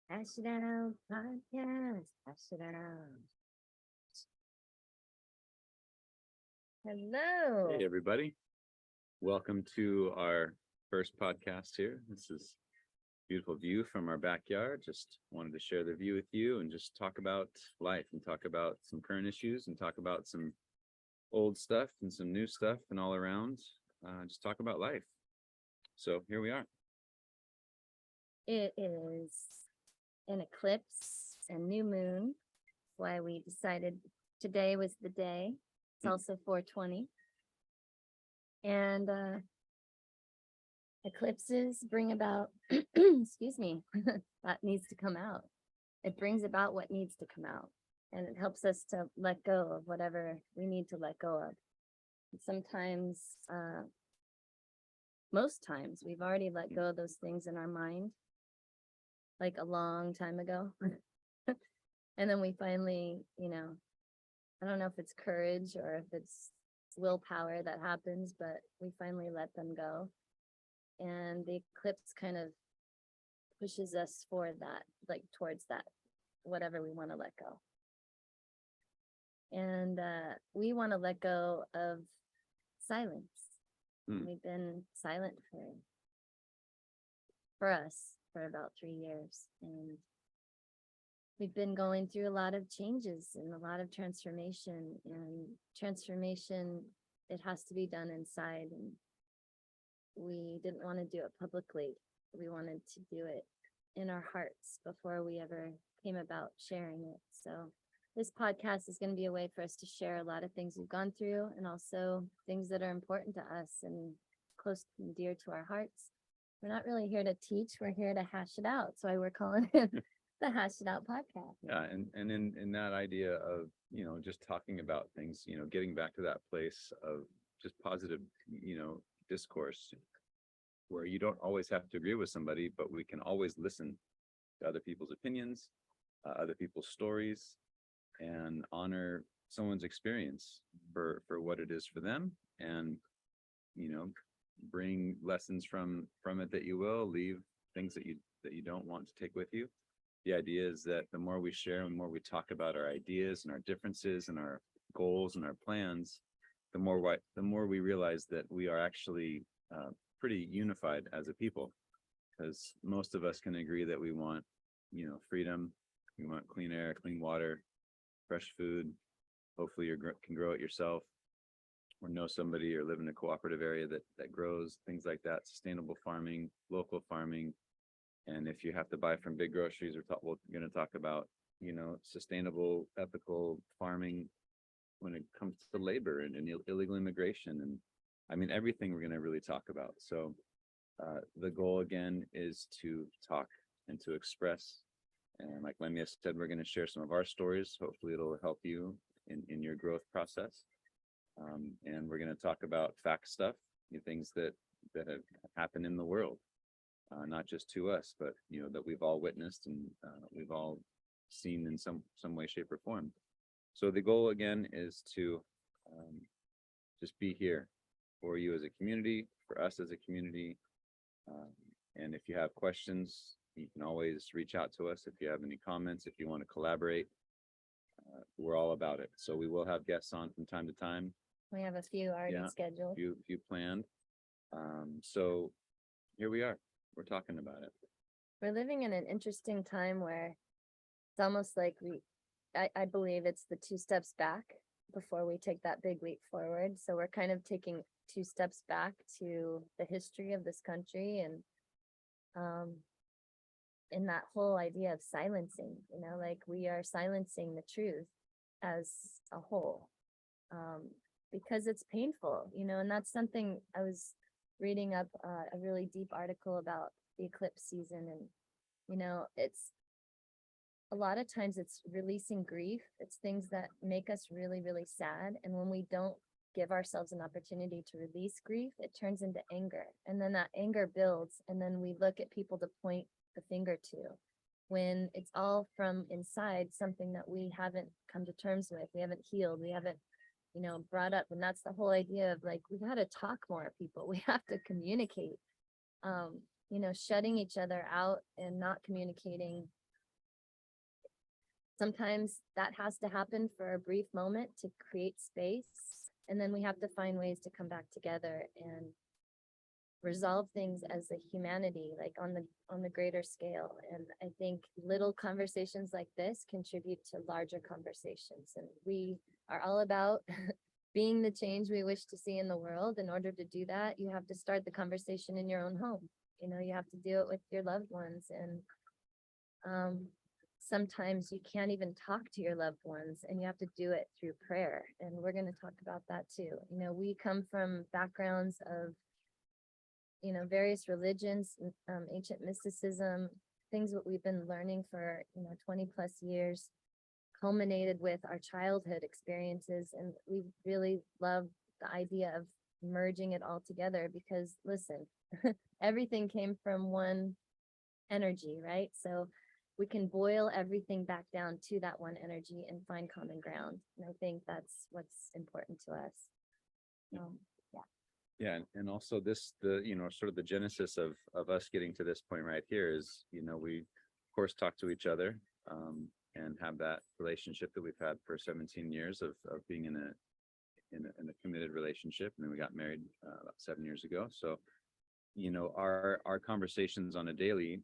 Hash it out podcast. Hash it out. Hey, Hello. everybody. Welcome to our first podcast here. This is beautiful view from our backyard. Just wanted to share the view with you and just talk about life and talk about some current issues and talk about some old stuff and some new stuff and all around. Just talk about life. So here we are. It is an eclipse and new moon. Why we decided today was the day. It's also 420. And eclipses bring about, excuse me, that needs to come out. It brings about what needs to come out. And it helps us to let go of whatever we need to let go of. And sometimes, most times, we've already let go of those things in our mind, like a long time ago. And then we finally, I don't know if it's courage or if it's willpower that happens, but we finally let them go. And the eclipse kind of pushes us for that, like towards that, whatever we want to let go. And we want to let go of silence. We've been silent for us for about 3 years. And we've been going through a lot of changes and a lot of transformation. And transformation, it has to be done inside. And we didn't want to do it publicly. We wanted to do it in our hearts before we ever came about sharing it. So this podcast is going to be a way for us to share a lot of things we've gone through and also things that are important to us and close and dear to our hearts. We're not really here to teach. We're here to hash it out. So we're calling it the Hash It Out podcast. Yeah, and in that idea of, just talking about things, getting back to that place of just positive, discourse where you don't always have to agree with somebody, but we can always listen to other people's opinions, other people's stories, and honor someone's experience for what it is for them, and bring lessons from it that you will, leave things that you don't want to take with you. The idea is that the more we share and the more we talk about our ideas and our differences and our goals and our plans, the more we realize that we are actually pretty unified as a people, because most of us can agree that we want, freedom, we want clean air, clean water, fresh food. Hopefully you can grow it yourself, or know somebody, or live in a cooperative area that grows things like that. Sustainable farming, local farming. And if you have to buy from big groceries, we're going to talk about, sustainable, ethical farming when it comes to labor and illegal immigration. And I mean, everything we're going to really talk about. So the goal again is to talk and to express. And like Lemia said, we're going to share some of our stories. Hopefully it'll help you in your growth process. And we're going to talk about fact stuff, things that have happened in the world. Not just to us, but that we've all witnessed and we've all seen in some way, shape, or form. So the goal again is to just be here for you as a community, for us as a community. And if you have questions, you can always reach out to us. If you have any comments, if you want to collaborate, we're all about it. So we will have guests on from time to time. We have a few already scheduled. Few planned. So here we are. We're talking about it. We're living in an interesting time where it's almost like I believe it's the 2 steps back before we take that big leap forward. So we're kind of taking 2 steps back to the history of this country and in that whole idea of silencing, like we are silencing the truth as a whole because it's painful, and that's something I was reading up a really deep article about the eclipse season. And, it's a lot of times it's releasing grief. It's things that make us really, really sad. And when we don't give ourselves an opportunity to release grief, it turns into anger. And then that anger builds. And then we look at people to point the finger to when it's all from inside, something that we haven't come to terms with. We haven't healed. We haven't brought up. And that's the whole idea of like, we got to talk more, people. We have to communicate. Shutting each other out and not communicating sometimes that has to happen for a brief moment to create space. And then we have to find ways to come back together and resolve things as a humanity, like on the greater scale. And I think little conversations like this contribute to larger conversations. And we are all about being the change we wish to see in the world. In order to do that, you have to start the conversation in your own home. You know, you have to do it with your loved ones. And sometimes you can't even talk to your loved ones, and you have to do it through prayer. And we're going to talk about that too. You know, we come from backgrounds of, you know, various religions, ancient mysticism, things that we've been learning for, you know, 20 plus years, culminated with our childhood experiences. And we really love the idea of merging it all together because, listen, everything came from one energy, right? So we can boil everything back down to that one energy and find common ground. And I think that's what's important to us. Yeah, and also the you know, sort of the genesis of us getting to this point right here is, you know, we of course talk to each other and have that relationship that we've had for 17 years of being in a committed relationship, and then we got married about 7 years ago. So, you know, our conversations on a daily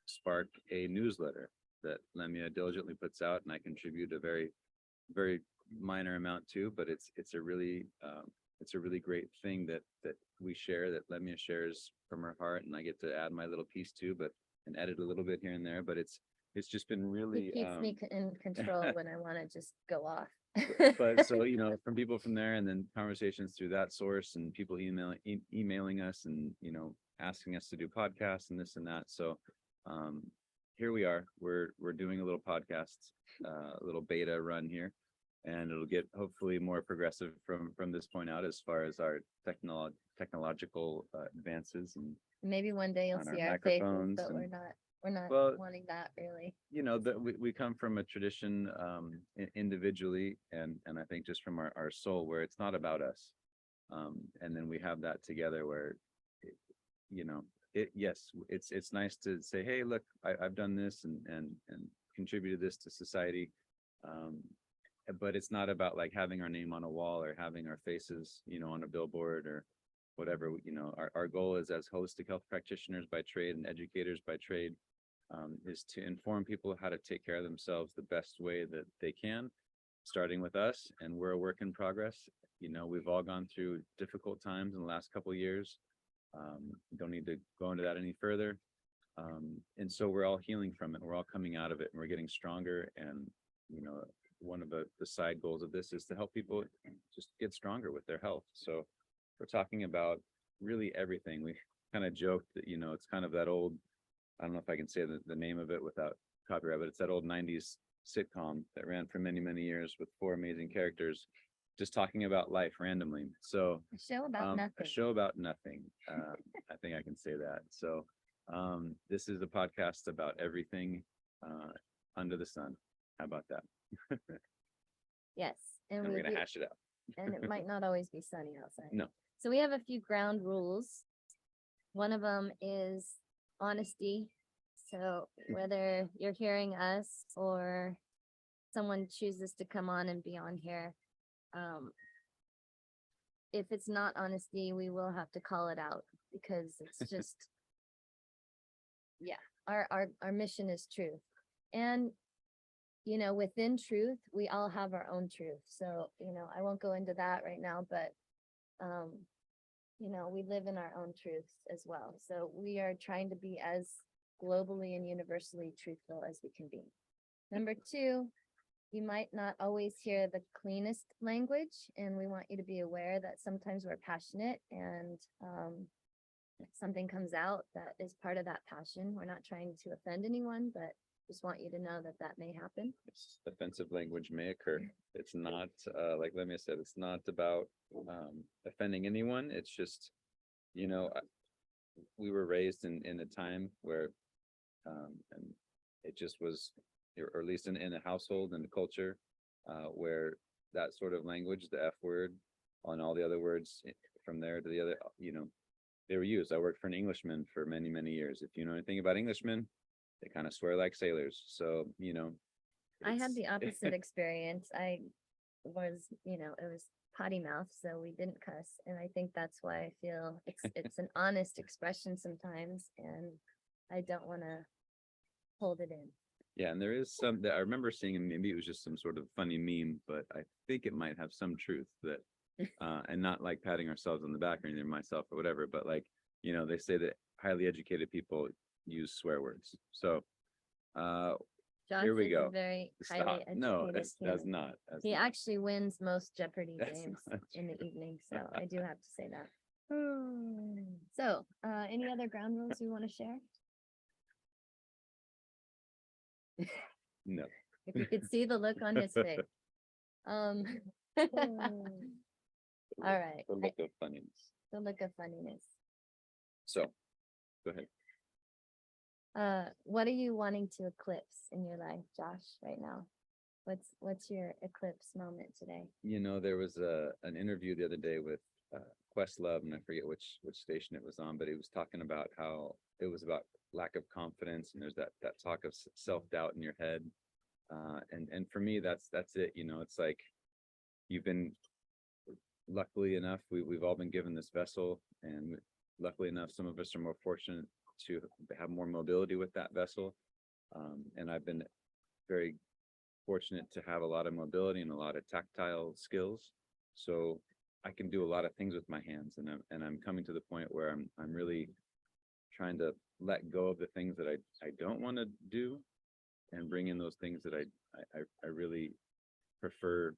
spark a newsletter that Lemia diligently puts out, and I contribute a very minor amount too, but it's a really great thing that we share, that Lemia shares from her heart, and I get to add my little piece too, and edit a little bit here and there. But it's just been really He keeps me in control when I want to just go off. but so, you know, from people from there, and then conversations through that source, and people emailing us, and, you know, asking us to do podcasts and this and that. So here we are. We're doing a little podcast, a little beta run here, and it'll get hopefully more progressive from this point out as far as our technological advances. And maybe one day you'll on see our our faces, microphones but and- we're not Well, wanting that really. you know, that we come from a tradition individually, and I think just from our soul, where it's not about us. And then we have that together where, you know, yes, it's nice to say, hey, look, I've done this and contributed this to society. But it's not about like having our name on a wall or having our faces, you know, on a billboard or whatever. You know, our goal is, as holistic health practitioners by trade and educators by trade, is to inform people how to take care of themselves the best way that they can, starting with us. And we're a work in progress. You know, we've all gone through difficult times in the last couple of years. Don't need to go into that any further. And so we're all healing from it. We're all coming out of it, and we're getting stronger. And, you know, one of the side goals of this is to help people just get stronger with their health. So we're talking about really everything. We kind of joked that, you know, it's kind of that old, I don't know if I can say the name of it without copyright, but it's that old 90s sitcom that ran for many, many years with 4 amazing characters just talking about life randomly. So A show about nothing. a show about nothing. I think I can say that. So this is a podcast about everything under the sun. How about that? Yes. And we're gonna hash it out. And it might not always be sunny outside. No. So we have a few ground rules. One of them is honesty. So whether you're hearing us or someone chooses to come on and be on here, if it's not honesty, we will have to call it out, because it's just, yeah, our mission is truth. And, you know, within truth, we all have our own truth. So, you know, I won't go into that right now, but, you know, we live in our own truths as well. So we are trying to be as globally and universally truthful as we can be. Number 2, you might not always hear the cleanest language, and we want you to be aware that sometimes we're passionate, and if something comes out that is part of that passion, we're not trying to offend anyone, but just want you to know that that may happen. Offensive language may occur. It's not, like Lemia said, it's not about offending anyone. It's just, you know, we were raised in a time where, and it just was, or at least in a household and a culture where that sort of language, the F word, and all the other words from there to the other, you know, they were used. I worked for an Englishman for many, many years. If you know anything about Englishmen, they kind of swear like sailors. So, you know, I had It's- the opposite experience. I was, it was potty mouth, so we didn't cuss. And I think that's why I feel it's an honest expression sometimes, and I don't want to hold it in. Yeah, and there is some that I remember seeing, and maybe it was just some sort of funny meme, but I think it might have some truth that, and not like patting ourselves on the back or anything, myself or whatever, but like, they say that highly educated people use swear words. So, Josh here we is go. a very Stop. highly No, educated that's human. not. He actually wins most Jeopardy That's games not in the evening, so I do have to say that. So, any other ground rules you want to share? No. If you could see the look on his face. All right, The look of funniness. the look of funniness. So, go ahead. What are you wanting to eclipse in your life, Josh, right now? What's your eclipse moment today? There was an interview the other day with Questlove, and I forget which station it was on, but he was talking about how it was about lack of confidence, and there's that talk of self-doubt in your head. And for me, that's it. It's like you've been luckily enough, we've all been given this vessel, and luckily enough, some of us are more fortunate to have more mobility with that vessel. And I've been very fortunate to have a lot of mobility and a lot of tactile skills. So I can do a lot of things with my hands, and I'm coming to the point where I'm really trying to let go of the things that I don't want to do and bring in those things that I really prefer,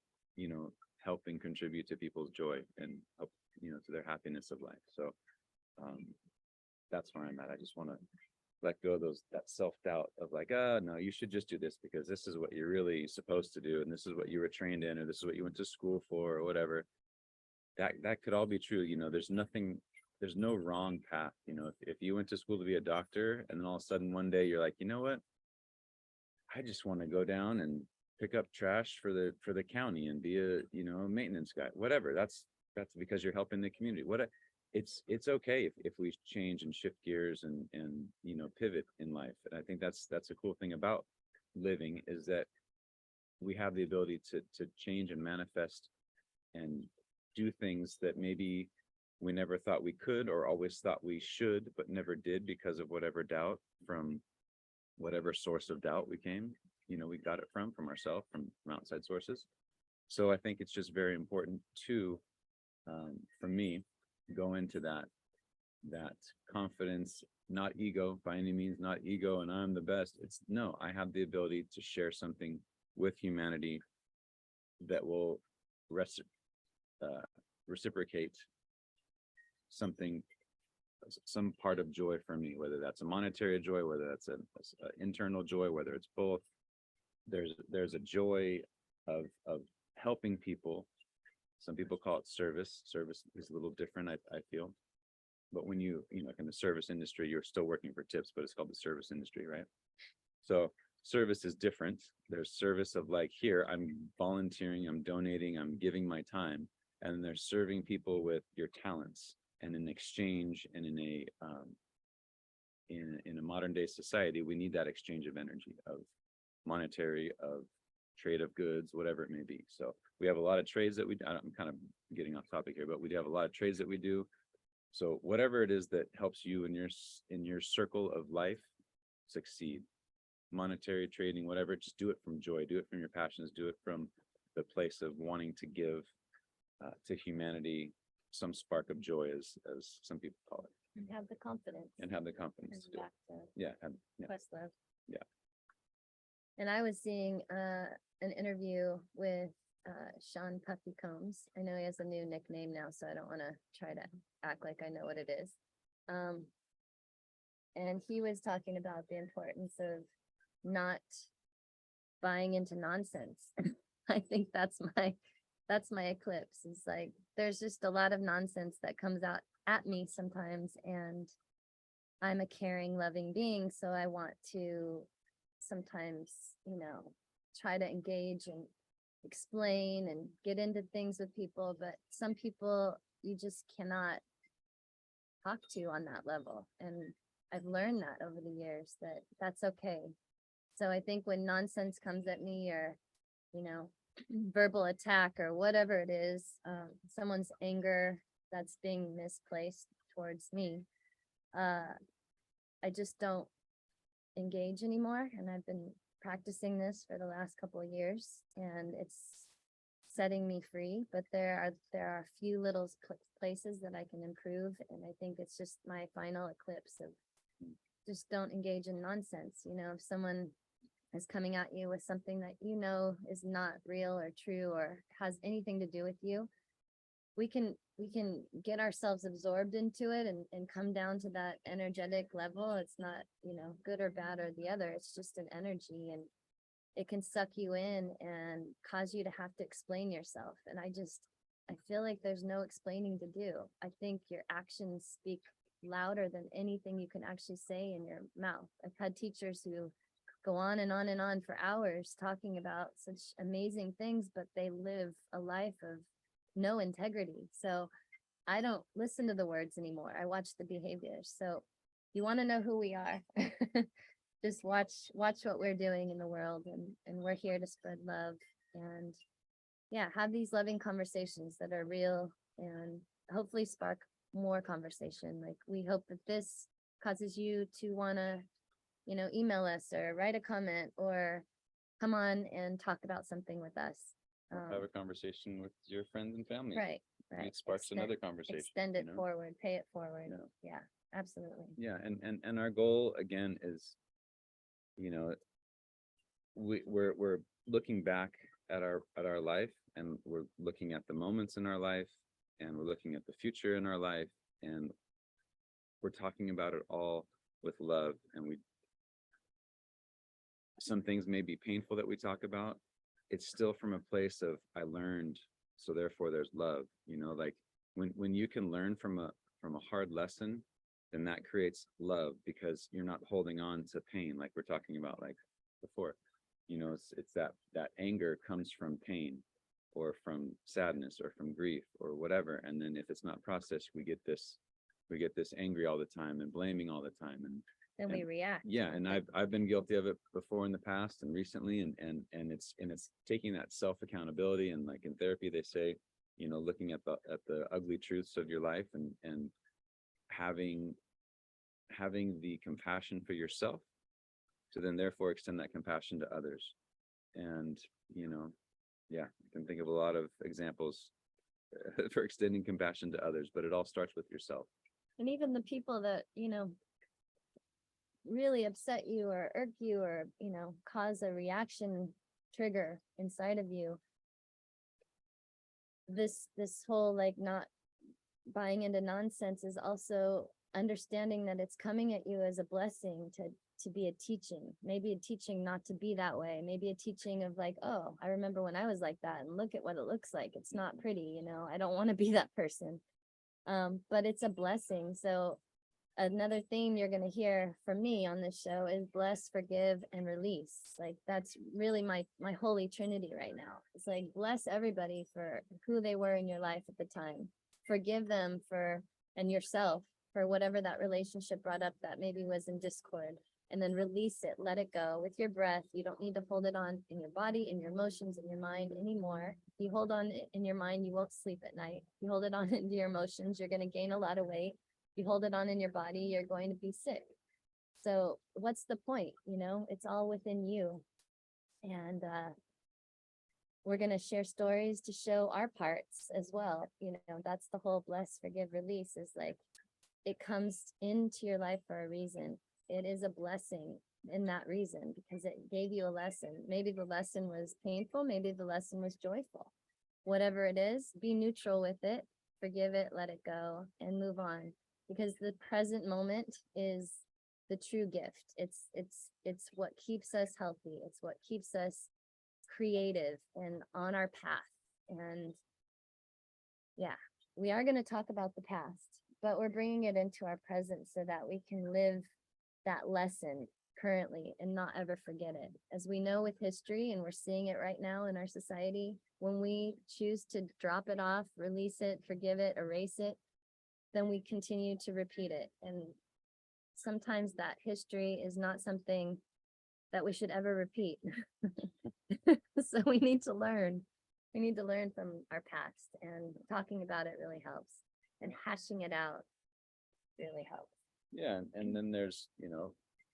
helping contribute to people's joy and help, to their happiness of life. So that's where I'm at. I just want to let go of that self-doubt of like, no, you should just do this because this is what you're really supposed to do, and this is what you were trained in, or this is what you went to school for, or whatever. That could all be true. There's no wrong path. If you went to school to be a doctor, and then all of a sudden one day you're like, you know what? I just want to go down and pick up trash for the county and be a maintenance guy, whatever. That's because you're helping the community. It's okay if we change and shift gears and pivot in life. And I think that's a cool thing about living, is that we have the ability to change and manifest and do things that maybe we never thought we could, or always thought we should, but never did because of whatever doubt, from whatever source of doubt we got it from ourselves, from outside sources. So I think it's just very important to, for me, go into that confidence, not ego by any means, not ego and I'm the best. It's no, I have the ability to share something with humanity that will reciprocate something, some part of joy for me, whether that's a monetary joy, whether that's a internal joy, whether it's both. There's a joy of helping people. Some people call it service. Service is a little different, I feel. But when you in the service industry, you're still working for tips, but it's called the service industry, right? So service is different. There's service of like, here, I'm volunteering, I'm donating, I'm giving my time. And there's serving people with your talents. And in exchange, and in a modern day society, we need that exchange of energy, of monetary, of trade of goods, whatever it may be. So we have a lot of trades that I'm kind of getting off topic here, but we do have a lot of trades that we do. So whatever it is that helps you in your circle of life succeed, monetary, trading, whatever, just do it from joy, do it from your passions, do it from the place of wanting to give to humanity some spark of joy, as some people call it. And have the confidence. And have the confidence to do it. Back to Yeah. Questlove. Yeah. And I was seeing an interview with Sean Puffy Combs. I know he has a new nickname now, so I don't want to try to act like I know what it is. And he was talking about the importance of not buying into nonsense. I think that's my eclipse. It's like there's just a lot of nonsense that comes out at me sometimes, and I'm a caring, loving being, so I want to sometimes, try to engage and explain and get into things with people, but some people you just cannot talk to on that level. And I've learned that over the years, that that's okay. So I think when nonsense comes at me, or, you know, verbal attack or whatever it is, someone's anger that's being misplaced towards me, I just don't engage anymore. And I've been practicing this for the last couple of years, and it's setting me free. But there are a few little places that I can improve, and I think it's just my final eclipse of just don't engage in nonsense. You know, if someone is coming at you with something that you know is not real or true or has anything to do with you, we can get ourselves absorbed into it and come down to that energetic level. It's not, you know, good or bad or the other. It's just an energy, and it can suck you in and cause you to have to explain yourself. And I feel like there's no explaining to do. I think your actions speak louder than anything you can actually say in your mouth. I've had teachers who go on and on and on for hours talking about such amazing things, but they live a life of no integrity. So I don't listen to the words anymore. I watch the behaviors. So you want to know who we are, just watch what we're doing in the world, and we're here to spread love and, yeah, have these loving conversations that are real, and hopefully spark more conversation. Like, we hope that this causes you to want to, you know, email us or write a comment or come on and talk about something with us. Or have a conversation with your friends and family. Right, right. It sparks another conversation. Extend you it know? forward, pay it forward. Yeah. Yeah, absolutely. Yeah, and our goal again is, you know, we're looking back at our life, and we're looking at the moments in our life, and we're looking at the future in our life, and we're talking about it all with love. And some things may be painful that we talk about. It's still from a place of, I learned, so therefore there's love. You know, like when you can learn from a hard lesson, then that creates love, because you're not holding on to pain like we're talking about, like before. You know, it's that anger comes from pain or from sadness or from grief or whatever. And then if it's not processed, we get this angry all the time and blaming all the time, and Then we react. yeah, and I've been guilty of it before in the past and recently, and it's taking that self accountability. And like in therapy they say, you know, looking at the ugly truths of your life, and having the compassion for yourself to then therefore extend that compassion to others. And, you know, yeah, I can think of a lot of examples for extending compassion to others, but it all starts with yourself. And even the people that, you know, really upset you or irk you or, you know, cause a reaction trigger inside of you, this whole, like, not buying into nonsense is also understanding that it's coming at you as a blessing to be a teaching, maybe a teaching not to be that way, maybe a teaching of like, oh, I remember when I was like that, and look at what it looks like. It's not pretty, you know, I don't want to be that person. But it's a blessing. So another theme you're going to hear from me on this show is bless, forgive, and release. Like, that's really my holy trinity right now. It's like, bless everybody for who they were in your life at the time. Forgive them and yourself for whatever that relationship brought up that maybe was in discord. And then release it, let it go with your breath. You don't need to hold it on in your body, in your emotions, in your mind anymore. If you hold on in your mind, you won't sleep at night. If you hold it on into your emotions, you're going to gain a lot of weight. If you hold it on in your body, you're going to be sick. So what's the point? You know, it's all within you. And we're going to share stories to show our parts as well. You know, that's the whole bless, forgive, release, is like, it comes into your life for a reason. It is a blessing in that reason, because it gave you a lesson. Maybe the lesson was painful. Maybe the lesson was joyful. Whatever it is, be neutral with it, forgive it, let it go, and move on. Because the present moment is the true gift. It's what keeps us healthy. It's what keeps us creative and on our path. And yeah, we are going to talk about the past, but we're bringing it into our present so that we can live that lesson currently and not ever forget it. As we know with history, and we're seeing it right now in our society, when we choose to drop it off, release it, forgive it, erase it, then we continue to repeat it. And sometimes that history is not something that we should ever repeat. So we need to learn. We need to learn from our past, and talking about it really helps. And hashing it out really helps. Yeah, and then there's,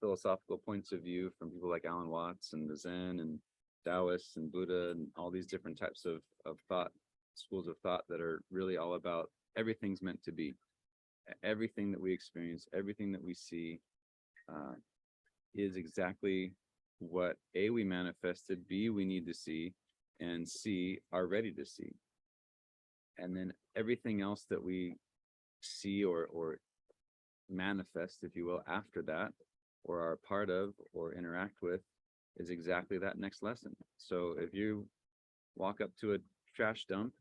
philosophical points of view from people like Alan Watts and the Zen and Taoists and Buddha and all these different types of thought, schools of thought that are really all about everything's meant to be. Everything that we experience, everything that we see, is exactly what A, we manifested, B, we need to see, and C, are ready to see. And then everything else that we see or manifest, if you will, after that, or are a part of or interact with, is exactly that next lesson. So if you walk up to a trash dump,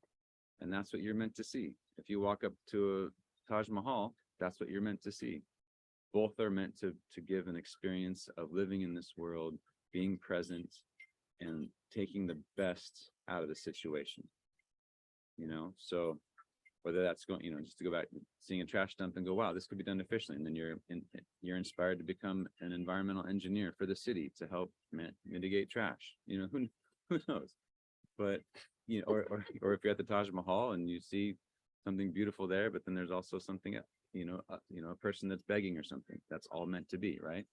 and that's what you're meant to see. If you walk up to a Taj Mahal, that's what you're meant to see. Both are meant to give an experience of living in this world, being present, and taking the best out of the situation. So whether that's going, just to go back, seeing a trash dump and go, wow, this could be done efficiently. And then you're inspired to become an environmental engineer for the city to help mitigate trash. Who knows? But, or if you're at the Taj Mahal and you see something beautiful there, but then there's also something, a person that's begging or something, that's all meant to be, right?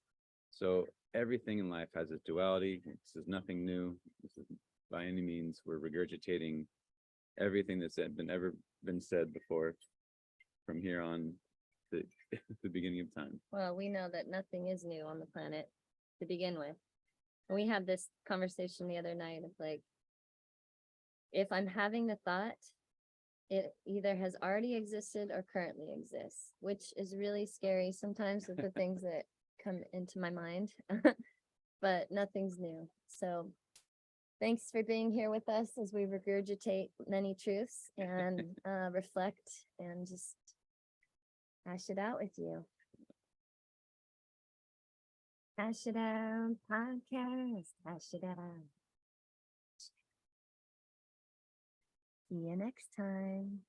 So everything in life has its duality. This is nothing new. This is by any means, we're regurgitating everything that's ever been said before from here on to the beginning of time. Well, we know that nothing is new on the planet to begin with. And we had this conversation the other night of like, if I'm having the thought, it either has already existed or currently exists, which is really scary sometimes with the things that come into my mind, but nothing's new. So thanks for being here with us as we regurgitate many truths and reflect and just hash it out with you. Hash it out podcast. Hash it out. See you next time.